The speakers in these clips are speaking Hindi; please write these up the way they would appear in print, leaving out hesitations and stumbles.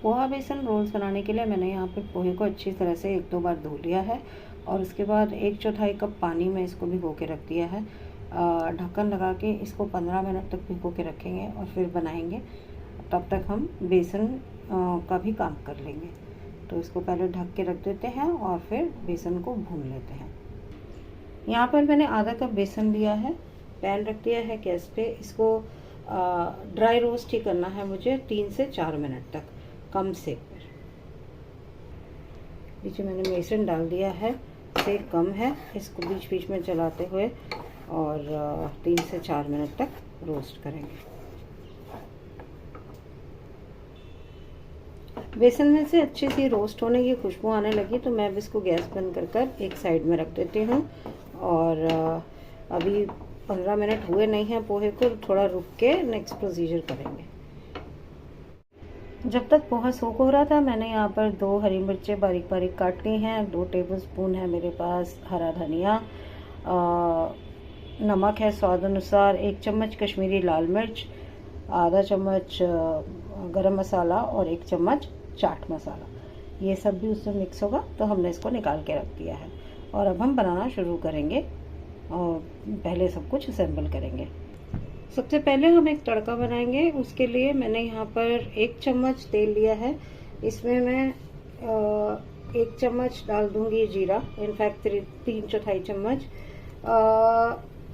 पोहा बेसन रोल्स बनाने के लिए मैंने यहाँ पे पोहे को अच्छी तरह से 1-2 बार धो लिया है और उसके बाद 1/4 कप पानी में इसको भिगो के रख दिया है। ढक्कन लगा के इसको 15 मिनट तक भिगो के रखेंगे और फिर बनाएंगे। तब तक हम बेसन का भी काम कर लेंगे। तो इसको पहले ढक के रख देते हैं और फिर बेसन को भून लेते हैं। यहाँ पर मैंने आधा कप बेसन लिया है, पैन रख दिया है गैस पे। इसको ड्राई रोस्ट ही करना है मुझे 3 से 4 मिनट तक कम सेक पर। नीचे मैंने बेसन डाल दिया है, सेक कम है। इसको बीच बीच में चलाते हुए और 3 से 4 मिनट तक रोस्ट करेंगे। बेसन में से अच्छी सी रोस्ट होने की खुशबू आने लगी तो मैं अब इसको गैस बंद कर एक साइड में रख देती हूँ। और अभी 15 मिनट हुए नहीं हैं पोहे को, थोड़ा रुक के नेक्स्ट प्रोसीजर करेंगे। जब तक पोहा सोक हो रहा था मैंने यहाँ पर 2 हरी मिर्चें बारीक बारीक काट ली हैं। 2 टेबलस्पून है मेरे पास हरा धनिया, नमक है स्वाद अनुसार, 1 चम्मच कश्मीरी लाल मिर्च, आधा चम्मच गरम मसाला और 1 चम्मच चाट मसाला। ये सब भी उसमें मिक्स होगा तो हमने इसको निकाल के रख दिया है। और अब हम बनाना शुरू करेंगे और पहले सब कुछ असेंबल करेंगे। सबसे पहले हम एक तड़का बनाएंगे। उसके लिए मैंने यहाँ पर 1 चम्मच तेल लिया है। इसमें मैं 1 चम्मच डाल दूंगी जीरा, इनफैक्ट 3/4 चम्मच,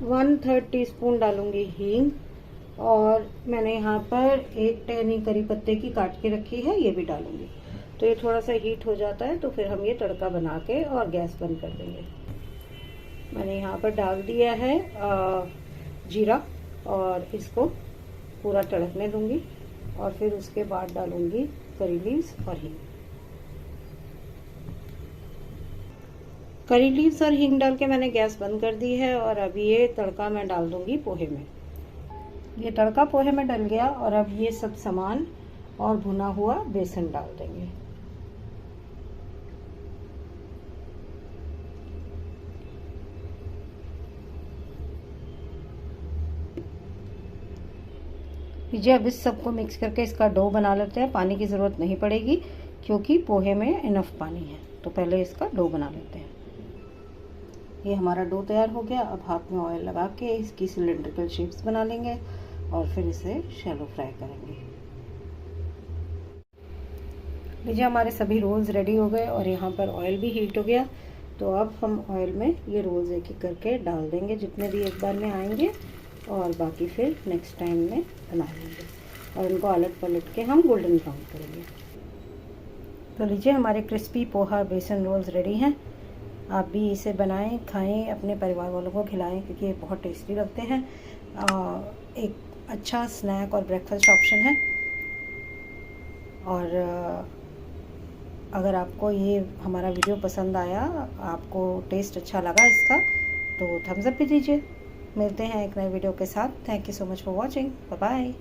1/3 टीस्पून डालूंगी हींग, और मैंने यहाँ पर 1 टहनी करी पत्ते की काट के रखी है, ये भी डालूंगी। तो ये थोड़ा सा हीट हो जाता है तो फिर हम ये तड़का बना के और गैस बंद कर देंगे। मैंने यहाँ पर डाल दिया है जीरा और इसको पूरा तड़कने दूंगी और फिर उसके बाद डालूंगी करी लीव्स और हींग। करी लीव्स और हींग डाल के मैंने गैस बंद कर दी है और अब ये तड़का मैं डाल दूंगी पोहे में। ये तड़का पोहे में डल गया और अब ये सब सामान और भुना हुआ बेसन डाल देंगे। लीजिए अब इस सबको मिक्स करके इसका डो बना लेते हैं। पानी की ज़रूरत नहीं पड़ेगी क्योंकि पोहे में इनफ पानी है। तो पहले इसका डो बना लेते हैं। ये हमारा डो तैयार हो गया। अब हाथ में ऑयल लगा के इसकी सिलेंड्रिकल शेप्स बना लेंगे और फिर इसे शैलो फ्राई करेंगे। लीजिए हमारे सभी रोल्स रेडी हो गए और यहाँ पर ऑयल भी हीट हो गया। तो अब हम ऑयल में ये रोल्स एक एक करके डाल देंगे, जितने भी एक बार में आएंगे, और बाकी फिर नेक्स्ट टाइम में बना लेंगे और इनको अलट पलट के हम गोल्डन ब्राउन करेंगे। तो लीजिए हमारे क्रिस्पी पोहा बेसन रोल्स रेडी हैं। आप भी इसे बनाएं, खाएं, अपने परिवार वालों को खिलाएं क्योंकि ये बहुत टेस्टी लगते हैं। एक अच्छा स्नैक और ब्रेकफास्ट ऑप्शन है। और अगर आपको ये हमारा वीडियो पसंद आया, आपको टेस्ट अच्छा लगा इसका, तो थम्स अप भी दीजिए। मिलते हैं एक नए वीडियो के साथ। Thank you so much for watching. Bye bye.